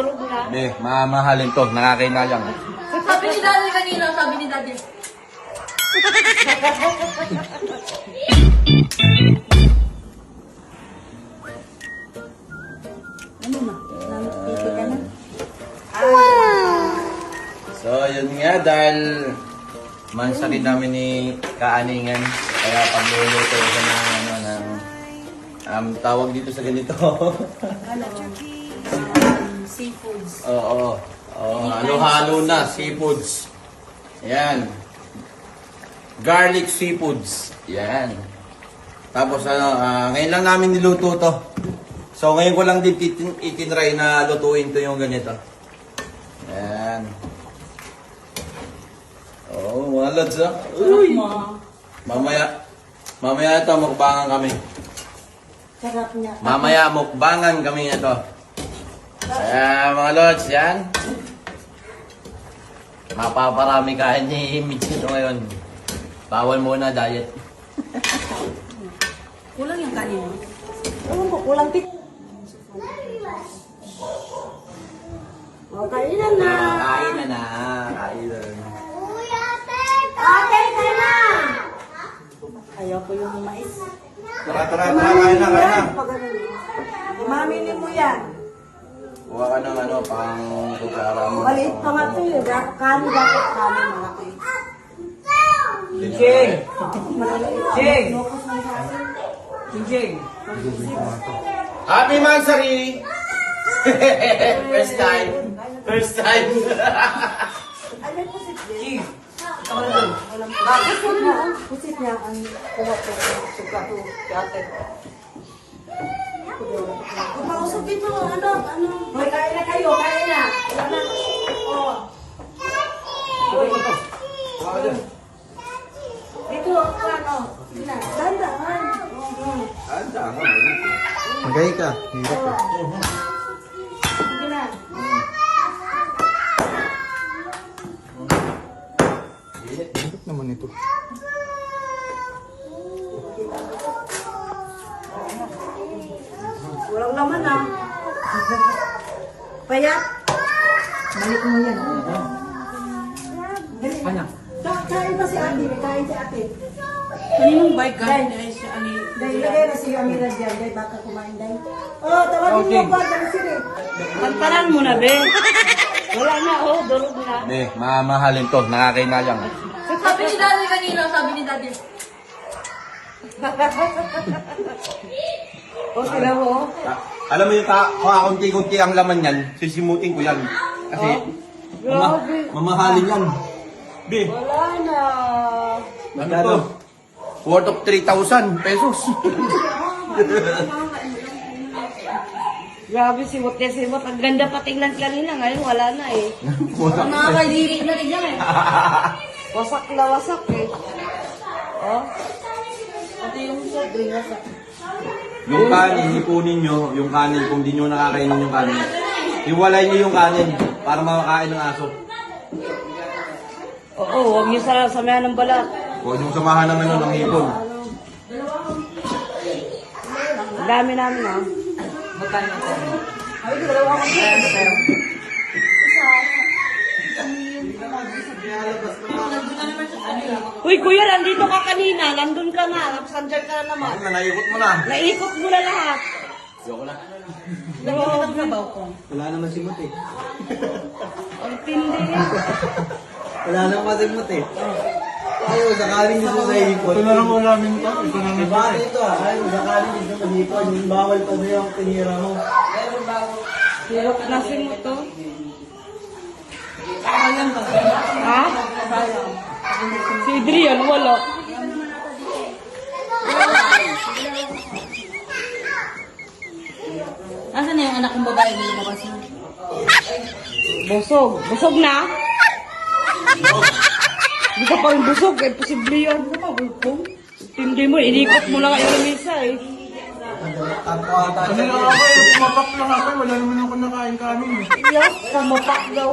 durog na. Mamahalin to, nakakainayang. Sabi ni Daddy kanina, sabi ni Daddy. Ano na? Nakikita ka na? So, yun nga, dahil mansa rin namin ni Kaaningan. Kaya pagluluto ko ng, tawag dito sa ganito. Seafoods. Oo. Halo-halo na, seafoods. Yan. Garlic seafoods. Yan. Tapos, ngayon lang namin niluto to. So, ngayon ko lang din itinry na lutuin to yung ganito. Yan. Oo, mga lods, ah. Uy! Mamaya ito, mukbangan kami. Sarap niya. Mamaya, mukbangan kami ito. Kaya, mga lods, yan. Mapaparami kain ni Mitch ito ngayon. Bawal muna, diet. Kulang yung kanina. Ewan ko, kulang tik. O, kainan na. Kain na. Ate, kain na. Ayaw ko yung mais. Tara, kain na. Maminin mo yan. Huwag ka ng pang kutsara mo. Maliit pa nga ito eh. Kano dapat kano malaki. Ching! Ching! Ching! Happy Mansari! First time. Ano po si Ching! Bakit po na? Pusit niya ang kuha ko sa suka ko. Ate. Kumausap dito, ano? Hoy, kain na kayo, kain na. Wala na. Oh. Dito, ano? Dandaan. Magay ka. Hirap ka. Sige na. Hirap naman ito. Walang laman ah. Payat. Balik mo yan. Ano? Kain pa si ate. Kain si ate. Kaninong bike galing dahil siya ani. Dahil lagay na si Amira dyan. Dahil baka kumain dahil. Oh, tawagin mo ba? Dahil sila. Pantaran mo na, be. Wala na, durog na. Mamahalin to, nakakainayang. Sabi ni Daddy kanina, sabi ni Daddy. O sila mo. Alam mo yung kakunti-kunti ang laman yan, sisimutin ko yan. Kasi, mamahalin yan. Be, Wala na. ano to? Worth of 3,000 pesos. Grabe si Simot. Ang ganda pa tingnan kanina. Ngayon wala na eh. Nakakaidiri na tignan eh. Wasak na wasak eh. Oh. Ito yung soft drink. Wasak. Yung kanin, ipunin nyo, yung kanin, kung di nyo nakakainin yung kanin. Iwalay nyo yung kanin para makakain ng aso. Oo, huwag niyo samahan ng balat. Huwag nyo samahan ng ng hipon. Ang dami namin ah. Magkano ito? Uy, kuya, nandito ka kanina. Nandun ka na. Napasandyan ka na naman. Ano na, naikot mo na. Naikot mo na lahat. Ayoko na. Nagkakita sa balkon. Wala naman si Mut eh. Ang tindi. Wala naman kasi Mut eh. Ayaw, sakaling gusto sa ipon. Ito na lang ulamin ko. Ito na lang. Diba ito ah? Ayaw, sakaling gusto sa ipon. Yung bawal pa na yung tinira mo. Hirap na si mo to. Ha? Si Adrian, wala. Nasaan na yung anak kong babae na lumabas na? Busog. Busog na? Hindi ka pa rin busog. Eh, posible yan. Hindi mo, inikot mo lang yung misa eh. Tampo ata. Kasi lang ako, pumapak lang ako. Wala naman ako nakain kanin. Yes, kamapak daw.